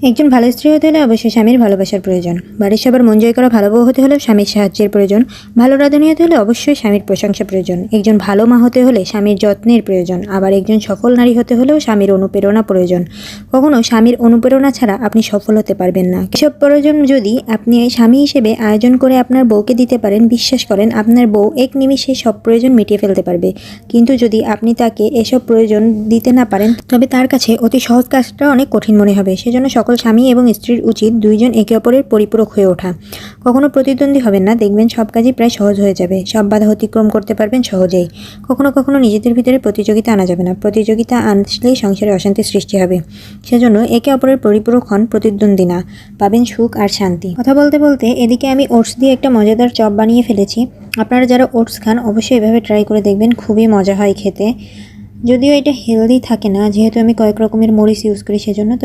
একজন ভালো স্ত্রী হতে হলে অবশ্যই স্বামীর ভালোবাসার প্রয়োজন। বাড়ির সবার মন জয় করা ভালো বউ হতে হলে স্বামীর সাহায্যের প্রয়োজন। ভালো রাঁধুনি হতে হলে অবশ্যই স্বামীর প্রশংসা প্রয়োজন। একজন ভালো মা হতে হলে স্বামীর যত্নের প্রয়োজন। আবার একজন সফল নারী হতে হলেও স্বামীর অনুপ্রেরণা প্রয়োজন। কখনো স্বামীর অনুপ্রেরণা ছাড়া আপনি সফল হতে পারবেন না। এসব প্রয়োজন যদি আপনি স্বামী হিসেবে আয়োজন করে আপনার বউকে দিতে পারেন, বিশ্বাস করেন আপনার বউ এক নিমিষে সব প্রয়োজন মিটিয়ে ফেলতে পারবে। কিন্তু যদি আপনি তাকে এসব প্রয়োজন দিতে না পারেন, তবে তার কাছে অতি সহজ কাজটা অনেক কঠিন মনে হবে। সেজন্য সকল স্বামী এবং স্ত্রীর উচিত দুইজন একে অপরের পরিপূরক হয়ে ওঠা। কখনো প্রতিদ্বন্দ্বী হবেন না, দেখবেন সব কাজই প্রায় সহজ হয়ে যাবে। সব বাধা অতিক্রম করতে পারবেন সহজেই। কখনো কখনো নিজেদের ভিতরে প্রতিযোগিতা আনা যাবে না। প্রতিযোগিতা আনলেই সংসারে অশান্তির সৃষ্টি হবে। সেজন্য একে অপরের পরিপূরক হন, প্রতিদ্বন্দ্বী না। পাবেন সুখ আর শান্তি। কথা বলতে বলতে এদিকে আমি ওটস দিয়ে একটা মজাদার চপ বানিয়ে ফেলেছি। আপনারা যারা ওটস খান অবশ্যই এভাবে ট্রাই করে দেখবেন, খুবই মজা হয় খেতে। যদিও এটা হেলদি থাকে না, যেহেতু আমি কয়েক রকমের মরিচ ইউজ করি সেজন্য।